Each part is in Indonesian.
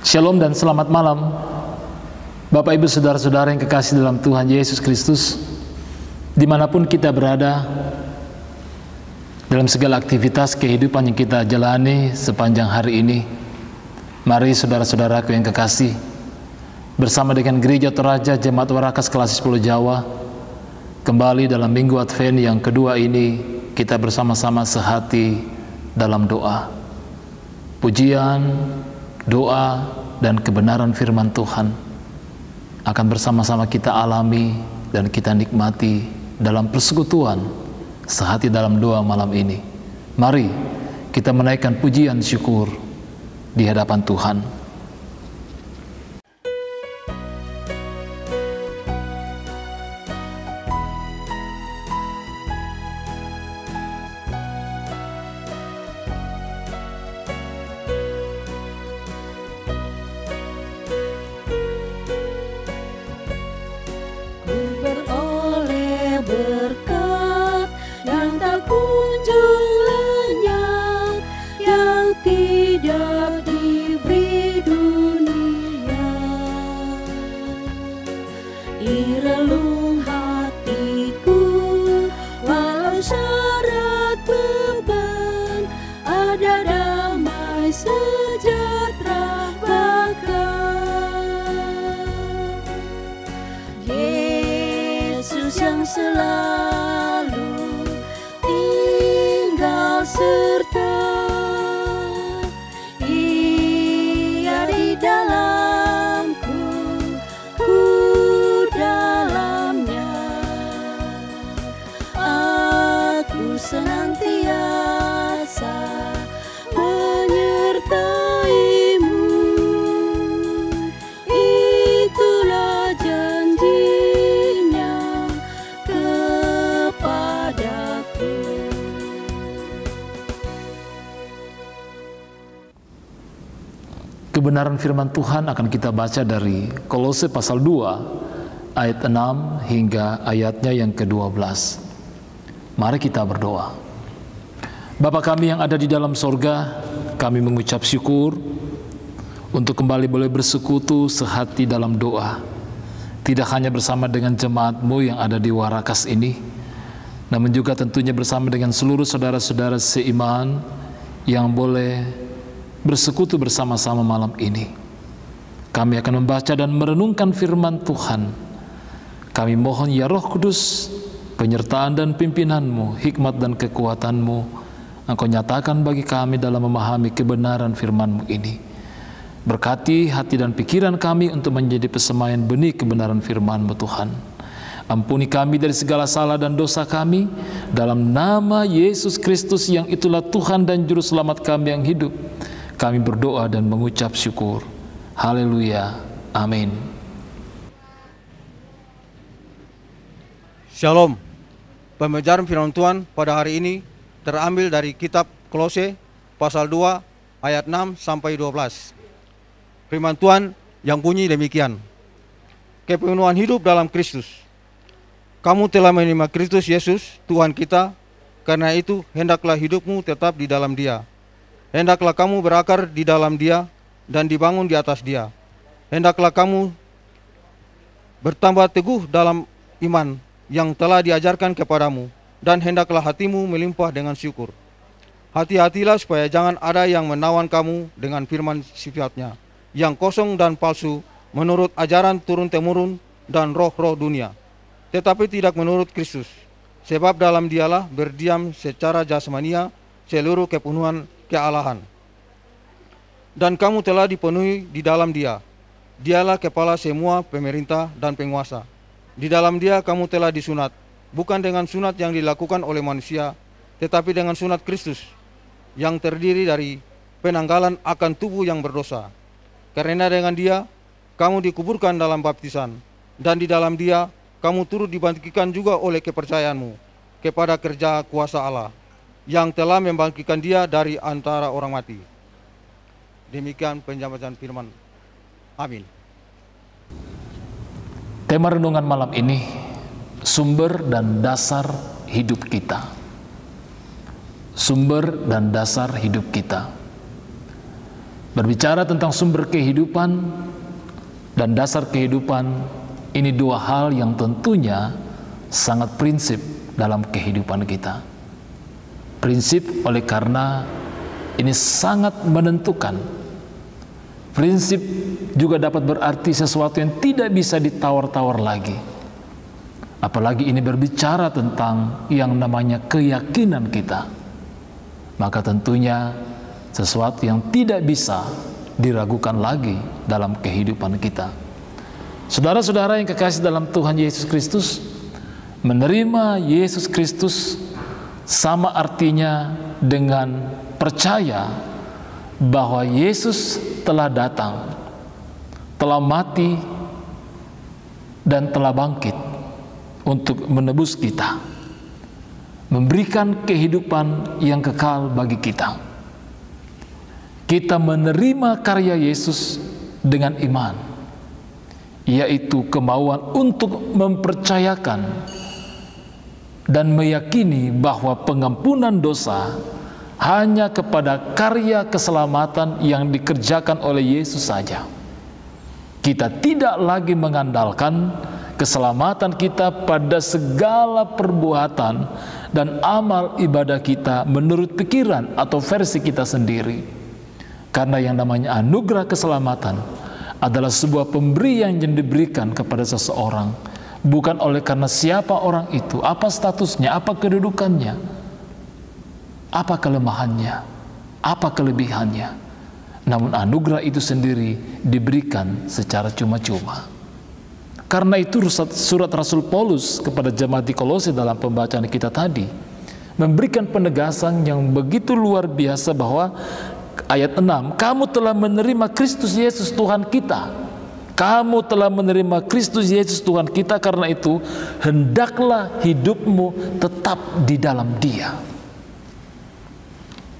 Shalom dan selamat malam Bapak Ibu Saudara-saudara yang kekasih dalam Tuhan Yesus Kristus, dimanapun kita berada, dalam segala aktivitas kehidupan yang kita jalani sepanjang hari ini. Mari saudara-saudaraku yang kekasih, bersama dengan Gereja Toraja Jemaat Warakas Kelas 10 Jawa, kembali dalam Minggu Advent yang kedua ini, kita bersama-sama sehati dalam doa. Pujian, doa, dan kebenaran firman Tuhan akan bersama-sama kita alami dan kita nikmati dalam persekutuan sehati dalam doa malam ini. Mari kita menaikkan pujian syukur di hadapan Tuhan. Kebenaran firman Tuhan akan kita baca dari Kolose pasal 2 ayat 6 hingga ayatnya yang ke-12. Mari kita berdoa. Bapa kami yang ada di dalam sorga, kami mengucap syukur untuk kembali boleh bersekutu sehati dalam doa. Tidak hanya bersama dengan jemaat-Mu yang ada di Warakas ini, namun juga tentunya bersama dengan seluruh saudara-saudara seiman yang boleh bersekutu bersama-sama malam ini. Kami akan membaca dan merenungkan firman Tuhan. Kami mohon ya Roh Kudus, penyertaan dan pimpinan-Mu, hikmat dan kekuatan-Mu, Engkau nyatakan bagi kami dalam memahami kebenaran firman-Mu ini. Berkati hati dan pikiran kami untuk menjadi pesemaian benih kebenaran firman-Mu Tuhan. Ampuni kami dari segala salah dan dosa kami, dalam nama Yesus Kristus yang itulah Tuhan dan Juru Selamat kami yang hidup. Kami berdoa dan mengucap syukur. Haleluya. Amin. Shalom. Pembelajaran firman Tuhan pada hari ini terambil dari kitab Kolose pasal 2 ayat 6 sampai 12. Firman Tuhan yang bunyi demikian. Kepenuhan hidup dalam Kristus. Kamu telah menerima Kristus Yesus Tuhan kita, karena itu hendaklah hidupmu tetap di dalam Dia. Hendaklah kamu berakar di dalam Dia dan dibangun di atas Dia. Hendaklah kamu bertambah teguh dalam iman yang telah diajarkan kepadamu, dan hendaklah hatimu melimpah dengan syukur. Hati-hatilah supaya jangan ada yang menawan kamu dengan firman sifatnya, yang kosong dan palsu, menurut ajaran turun-temurun dan roh-roh dunia, tetapi tidak menurut Kristus. Sebab dalam Dialah berdiam secara jasmania seluruh kepenuhan kealahan. Dan kamu telah dipenuhi di dalam Dia. Dialah kepala semua pemerintah dan penguasa. Di dalam Dia kamu telah disunat, bukan dengan sunat yang dilakukan oleh manusia, tetapi dengan sunat Kristus, yang terdiri dari penanggalan akan tubuh yang berdosa. Karena dengan Dia kamu dikuburkan dalam baptisan, dan di dalam Dia kamu turut dibangkitkan juga oleh kepercayaanmu kepada kerja kuasa Allah, yang telah membangkitkan Dia dari antara orang mati. Demikian penjelasan firman. Amin. Tema renungan malam ini, sumber dan dasar hidup kita. Sumber dan dasar hidup kita. Berbicara tentang sumber kehidupan dan dasar kehidupan, ini dua hal yang tentunya sangat prinsip dalam kehidupan kita. Prinsip oleh karena ini sangat menentukan. Prinsip juga dapat berarti sesuatu yang tidak bisa ditawar-tawar lagi. Apalagi ini berbicara tentang yang namanya keyakinan kita. Maka tentunya sesuatu yang tidak bisa diragukan lagi dalam kehidupan kita. Saudara-saudara yang kekasih dalam Tuhan Yesus Kristus, menerima Yesus Kristus sama artinya dengan percaya bahwa Yesus telah datang, telah mati, dan telah bangkit untuk menebus kita, memberikan kehidupan yang kekal bagi kita. Kita menerima karya Yesus dengan iman, yaitu kemauan untuk mempercayakan dan meyakini bahwa pengampunan dosa hanya kepada karya keselamatan yang dikerjakan oleh Yesus saja. Kita tidak lagi mengandalkan keselamatan kita pada segala perbuatan dan amal ibadah kita menurut pikiran atau versi kita sendiri. Karena yang namanya anugerah keselamatan adalah sebuah pemberian yang diberikan kepada seseorang, bukan oleh karena siapa orang itu, apa statusnya, apa kedudukannya, apa kelemahannya, apa kelebihannya. Namun anugerah itu sendiri diberikan secara cuma-cuma. Karena itu surat Rasul Paulus kepada jemaat di Kolose dalam pembacaan kita tadi memberikan penegasan yang begitu luar biasa bahwa ayat 6, kamu telah menerima Kristus Yesus Tuhan kita. Kamu telah menerima Kristus Yesus Tuhan kita, karena itu hendaklah hidupmu tetap di dalam Dia.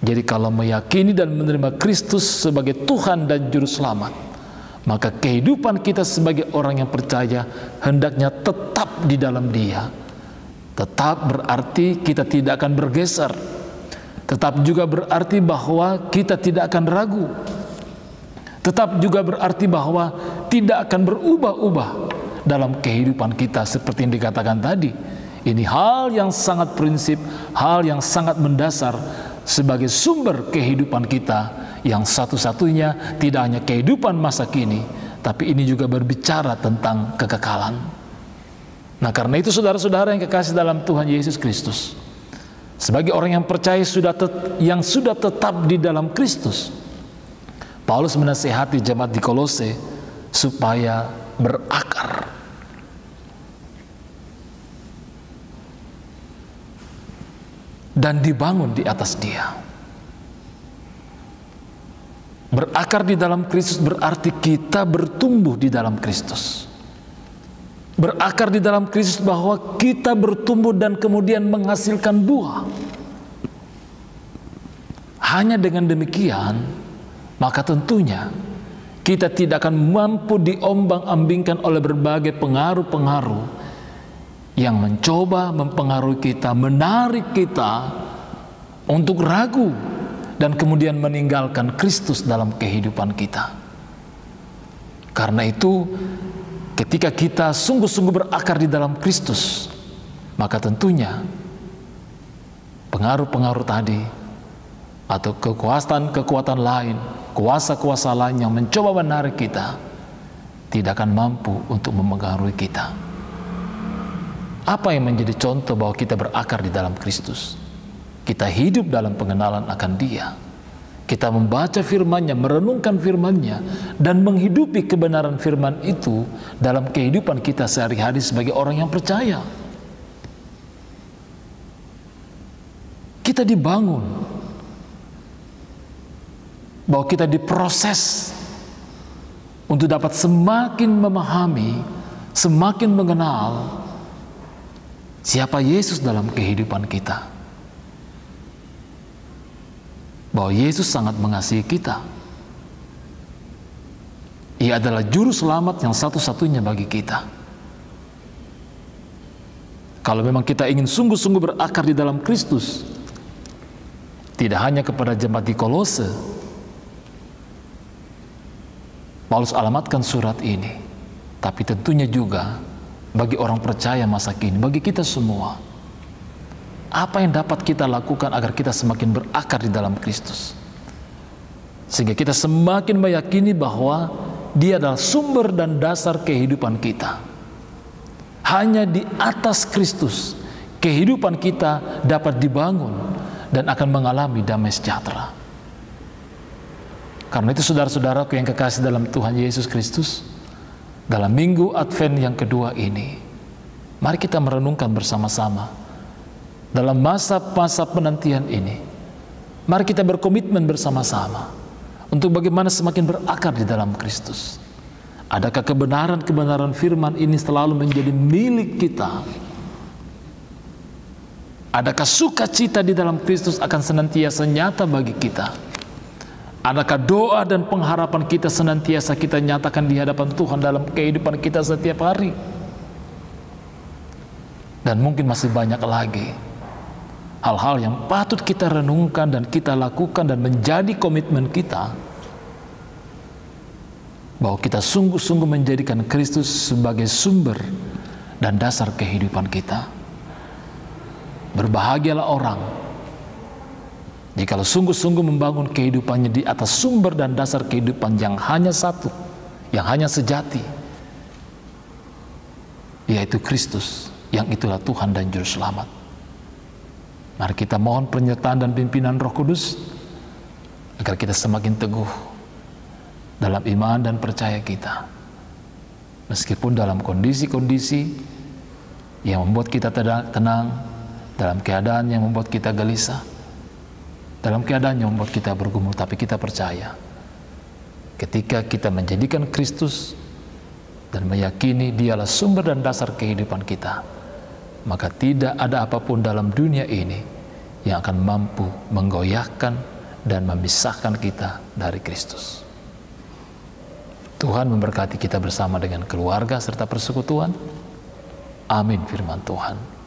Jadi kalau meyakini dan menerima Kristus sebagai Tuhan dan Juru Selamat, maka kehidupan kita sebagai orang yang percaya hendaknya tetap di dalam Dia. Tetap berarti kita tidak akan bergeser. Tetap juga berarti bahwa kita tidak akan ragu. Tetap juga berarti bahwa tidak akan berubah-ubah dalam kehidupan kita seperti yang dikatakan tadi. Ini hal yang sangat prinsip, hal yang sangat mendasar sebagai sumber kehidupan kita yang satu-satunya tidak hanya kehidupan masa kini, tapi ini juga berbicara tentang kekekalan. Nah, karena itu saudara-saudara yang kekasih dalam Tuhan Yesus Kristus, sebagai orang yang percaya yang sudah tetap di dalam Kristus, Paulus menasihati jemaat di Kolose supaya berakar. Dan dibangun di atas Dia. Berakar di dalam Kristus berarti kita bertumbuh di dalam Kristus. Berakar di dalam Kristus bahwa kita bertumbuh dan kemudian menghasilkan buah. Hanya dengan demikian, maka tentunya kita tidak akan mampu diombang-ambingkan oleh berbagai pengaruh-pengaruh yang mencoba mempengaruhi kita, menarik kita untuk ragu dan kemudian meninggalkan Kristus dalam kehidupan kita. Karena itu, ketika kita sungguh-sungguh berakar di dalam Kristus, maka tentunya pengaruh-pengaruh tadi atau kekuatan-kekuatan lain, kuasa-kuasa lain yang mencoba menarik kita tidak akan mampu untuk mempengaruhi kita. Apa yang menjadi contoh bahwa kita berakar di dalam Kristus? Kita hidup dalam pengenalan akan Dia. Kita membaca firman-Nya, merenungkan firman-Nya, dan menghidupi kebenaran firman itu dalam kehidupan kita sehari-hari sebagai orang yang percaya. Kita dibangun, bahwa kita diproses untuk dapat semakin memahami, semakin mengenal siapa Yesus dalam kehidupan kita. Bahwa Yesus sangat mengasihi kita. Ia adalah juru selamat yang satu-satunya bagi kita. Kalau memang kita ingin sungguh-sungguh berakar di dalam Kristus, tidak hanya kepada jemaat di Kolose, Paulus alamatkan surat ini, tapi tentunya juga bagi orang percaya masa kini, bagi kita semua. Apa yang dapat kita lakukan agar kita semakin berakar di dalam Kristus? Sehingga kita semakin meyakini bahwa Dia adalah sumber dan dasar kehidupan kita. Hanya di atas Kristus kehidupan kita dapat dibangun dan akan mengalami damai sejahtera. Karena itu saudara-saudaraku yang kekasih dalam Tuhan Yesus Kristus, dalam minggu Advent yang kedua ini, mari kita merenungkan bersama-sama. Dalam masa-masa penantian ini, mari kita berkomitmen bersama-sama untuk bagaimana semakin berakar di dalam Kristus. Adakah kebenaran-kebenaran firman ini selalu menjadi milik kita? Adakah sukacita di dalam Kristus akan senantiasa nyata bagi kita? Adakah doa dan pengharapan kita senantiasa kita nyatakan di hadapan Tuhan dalam kehidupan kita setiap hari? Dan mungkin masih banyak lagi hal-hal yang patut kita renungkan dan kita lakukan dan menjadi komitmen kita, bahwa kita sungguh-sungguh menjadikan Kristus sebagai sumber dan dasar kehidupan kita. Berbahagialah orang jikalau sungguh-sungguh membangun kehidupannya di atas sumber dan dasar kehidupan yang hanya satu, yang hanya sejati, yaitu Kristus, yang itulah Tuhan dan Juru Selamat. Mari kita mohon penyertaan dan pimpinan Roh Kudus agar kita semakin teguh dalam iman dan percaya kita, meskipun dalam kondisi-kondisi yang membuat kita tenang, dalam keadaan yang membuat kita gelisah, dalam keadaan yang membuat kita bergumul, tapi kita percaya ketika kita menjadikan Kristus dan meyakini Dialah sumber dan dasar kehidupan kita, maka tidak ada apapun dalam dunia ini yang akan mampu menggoyahkan dan memisahkan kita dari Kristus. Tuhan memberkati kita bersama dengan keluarga serta persekutuan. Amin firman Tuhan.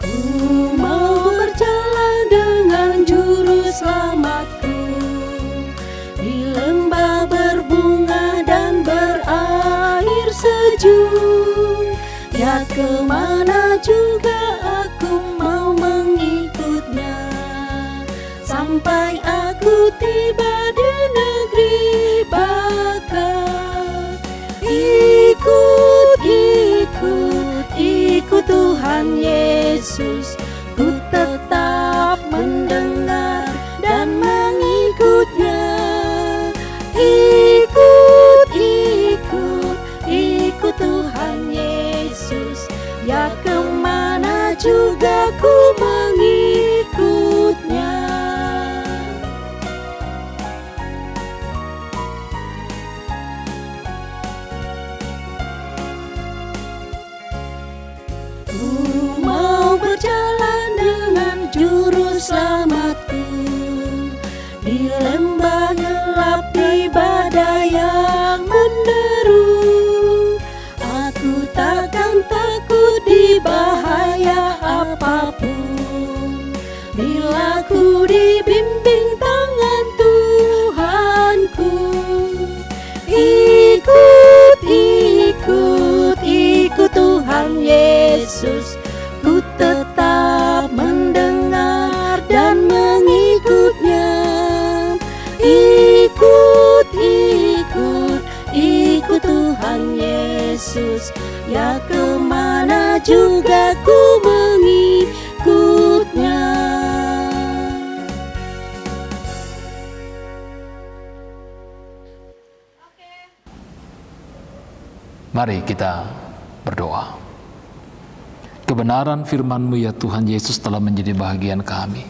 Ku mau berjalan dengan Juru Selamatku di lembah berbunga dan berair sejuk. Ya kemana juga aku mau mengikutnya, sampai aku tiba di negeri Baka. Ikut Tuhan Yesus, ku tetap mendengar dan mengikutnya. Ikut Tuhan Yesus, ya kemana juga ku mengikutnya. Ku mau berjalan dengan Juru Selamatku di lembah gelap, di badai yang menderu. Aku takkan takut di bahaya apapun, bila ku dibimbing tangan Tuhanku. Ikut Tuhan Yesus, ku tetap mendengar dan mengikutnya. Ikut Tuhan Yesus, ya kemana juga ku mengikutnya. Mari kita berdoa. Kebenaran firman-Mu ya Tuhan Yesus telah menjadi bahagian kami.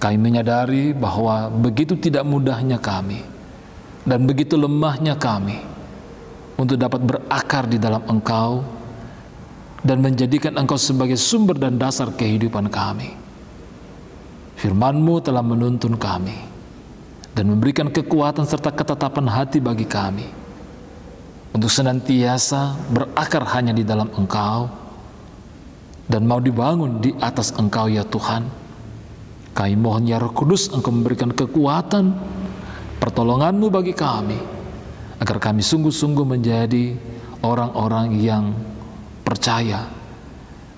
Kami menyadari bahwa begitu tidak mudahnya kami dan begitu lemahnya kami untuk dapat berakar di dalam Engkau dan menjadikan Engkau sebagai sumber dan dasar kehidupan kami. Firman-Mu telah menuntun kami dan memberikan kekuatan serta ketetapan hati bagi kami untuk senantiasa berakar hanya di dalam Engkau dan mau dibangun di atas Engkau ya Tuhan. Kami mohon ya Roh Kudus, Engkau memberikan kekuatan pertolongan-Mu bagi kami agar kami sungguh-sungguh menjadi orang-orang yang percaya,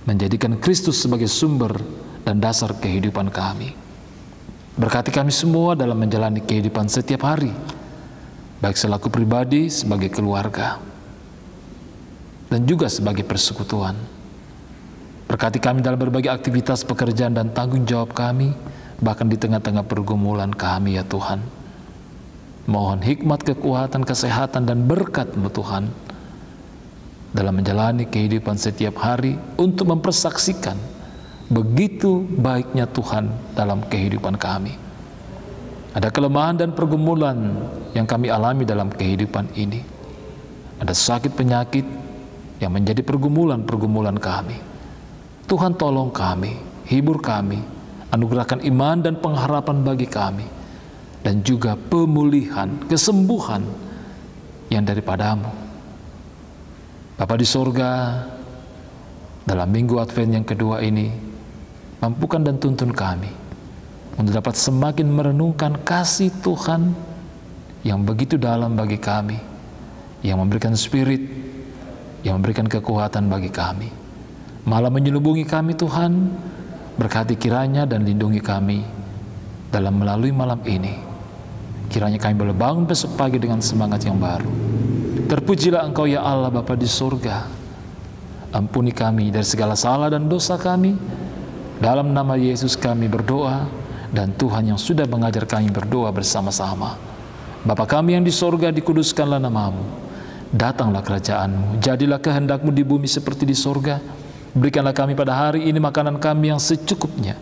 menjadikan Kristus sebagai sumber dan dasar kehidupan kami. Berkati kami semua dalam menjalani kehidupan setiap hari, baik selaku pribadi, sebagai keluarga, dan juga sebagai persekutuan. Berkati kami dalam berbagai aktivitas pekerjaan dan tanggung jawab kami, bahkan di tengah-tengah pergumulan kami ya Tuhan. Mohon hikmat, kekuatan, kesehatan, dan berkat-Mu Tuhan dalam menjalani kehidupan setiap hari untuk mempersaksikan begitu baiknya Tuhan dalam kehidupan kami. Ada kelemahan dan pergumulan yang kami alami dalam kehidupan ini. Ada sakit penyakit yang menjadi pergumulan-pergumulan kami. Tuhan tolong kami, hibur kami, anugerahkan iman dan pengharapan bagi kami, dan juga pemulihan, kesembuhan yang daripada-Mu. Bapa di sorga, dalam minggu Advent yang kedua ini, mampukan dan tuntun kami untuk dapat semakin merenungkan kasih Tuhan yang begitu dalam bagi kami, yang memberikan spirit, yang memberikan kekuatan bagi kami. Malah menyelubungi kami Tuhan, berkati kiranya dan lindungi kami dalam melalui malam ini. Kiranya kami boleh bangun besok pagi dengan semangat yang baru. Terpujilah Engkau ya Allah Bapa di surga. Ampuni kami dari segala salah dan dosa kami. Dalam nama Yesus kami berdoa, dan Tuhan yang sudah mengajar kami berdoa bersama-sama. Bapa kami yang di surga, dikuduskanlah nama-Mu. Datanglah kerajaan-Mu, jadilah kehendak-Mu di bumi seperti di surga. Berikanlah kami pada hari ini makanan kami yang secukupnya,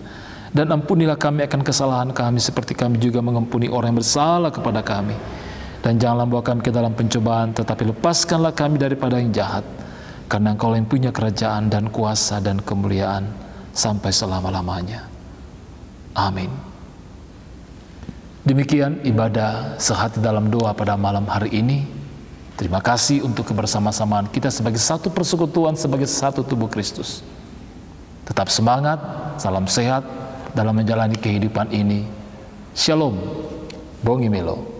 dan ampunilah kami akan kesalahan kami seperti kami juga mengampuni orang yang bersalah kepada kami. Dan janganlah bawa kami ke dalam pencobaan, tetapi lepaskanlah kami daripada yang jahat, karena Engkau yang punya kerajaan dan kuasa dan kemuliaan sampai selama-lamanya. Amin. Demikian ibadah sehati dalam doa pada malam hari ini. Terima kasih untuk kebersama-samaan kita sebagai satu persekutuan, sebagai satu tubuh Kristus. Tetap semangat, salam sehat dalam menjalani kehidupan ini. Shalom, Bongi Melo.